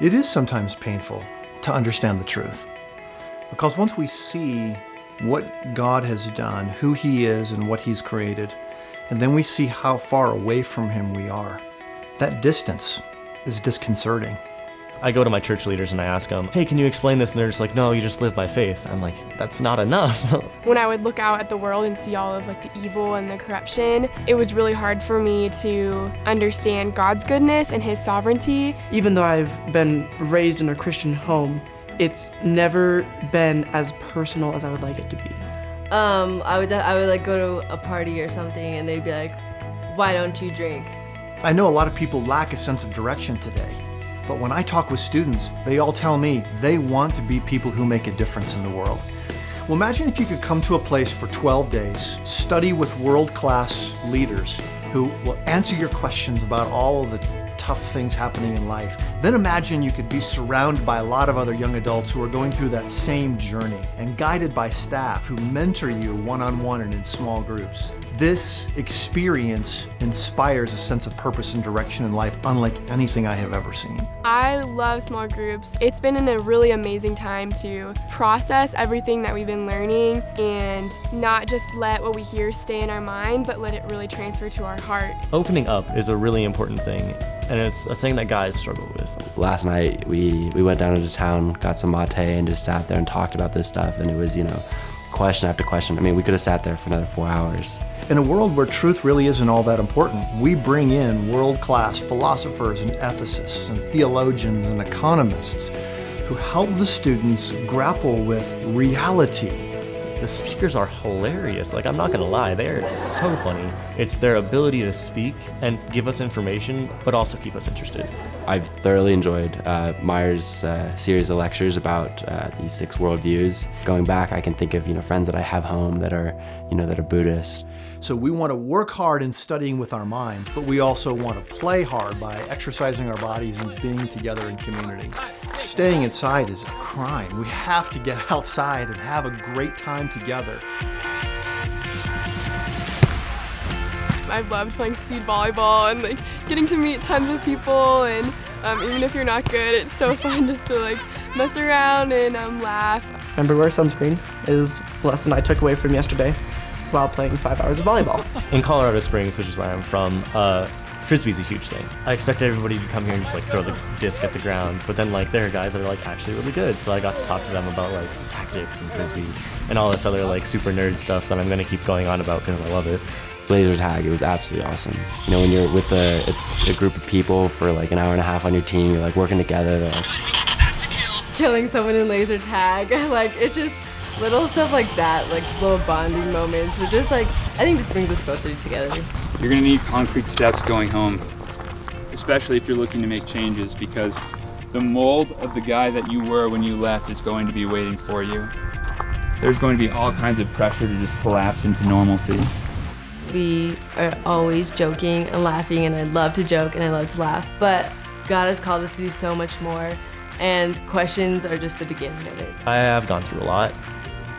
It is sometimes painful to understand the truth, because once we see what God has done, who He is and what He's created, and then we see how far away from Him we are, that distance is disconcerting. I go to my church leaders and I ask them, hey, can you explain this? And they're just like, no, you just live by faith. I'm like, that's not enough. When I would look out at the world and see all of the evil and the corruption, it was really hard for me to understand God's goodness and His sovereignty. Even though I've been raised in a Christian home, it's never been as personal as I would like it to be. I would go to a party or something and they'd be like, why don't you drink? I know a lot of people lack a sense of direction today, but when I talk with students, they all tell me they want to be people who make a difference in the world. Well, imagine if you could come to a place for 12 days, study with world-class leaders who will answer your questions about all of the tough things happening in life. Then imagine you could be surrounded by a lot of other young adults who are going through that same journey and guided by staff who mentor you one-on-one and in small groups. This experience inspires a sense of purpose and direction in life unlike anything I have ever seen. I love small groups. It's been a really amazing time to process everything that we've been learning and not just let what we hear stay in our mind, but let it really transfer to our heart. Opening up is a really important thing, and it's a thing that guys struggle with. Last night we went down into town, got some mate, and just sat there and talked about this stuff, and it was, question after question. I mean, we could have sat there for another 4 hours. In a world where truth really isn't all that important, we bring in world-class philosophers and ethicists and theologians and economists who help the students grapple with reality. The speakers are hilarious. I'm not gonna lie, they are so funny. It's their ability to speak and give us information, but also keep us interested. I've thoroughly enjoyed Meyer's series of lectures about these 6 worldviews. Going back, I can think of friends that I have home that are Buddhist. So we want to work hard in studying with our minds, but we also want to play hard by exercising our bodies and being together in community. Staying inside is a crime. We have to get outside and have a great time together. I've loved playing speed volleyball and getting to meet tons of people, and even if you're not good, it's so fun just to mess around and laugh. Remember, wear sunscreen is a lesson I took away from yesterday while playing 5 hours of volleyball. In Colorado Springs, which is where I'm from, Frisbee's a huge thing. I expected everybody to come here and just throw the disc at the ground, but then there are guys that are actually really good, so I got to talk to them about tactics and Frisbee and all this other super nerd stuff that I'm gonna keep going on about because I love it. Laser tag, it was absolutely awesome. When you're with a group of people for an hour and a half on your team, you're working together, they're Killing someone in laser tag, it's just little stuff like that, little bonding moments, or just I think just brings us closer together. You're gonna need concrete steps going home, especially if you're looking to make changes, because the mold of the guy that you were when you left is going to be waiting for you. There's going to be all kinds of pressure to just collapse into normalcy. We are always joking and laughing, and I love to joke and I love to laugh, but God has called us to do so much more, and questions are just the beginning of it. I have gone through a lot,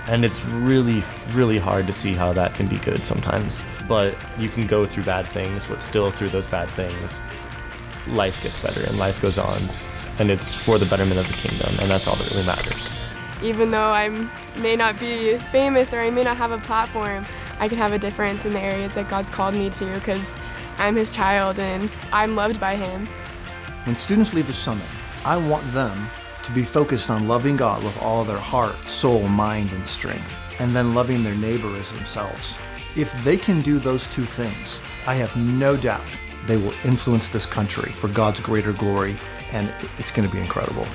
and it's really, really hard to see how that can be good sometimes. But you can go through bad things, but still through those bad things, life gets better and life goes on, and it's for the betterment of the kingdom, and that's all that really matters. Even though I may not be famous or I may not have a platform, I can have a difference in the areas that God's called me to because I'm His child and I'm loved by Him. When students leave the summit, I want them to be focused on loving God with all of their heart, soul, mind, and strength, and then loving their neighbor as themselves. If they can do those 2 things, I have no doubt they will influence this country for God's greater glory, and it's going to be incredible.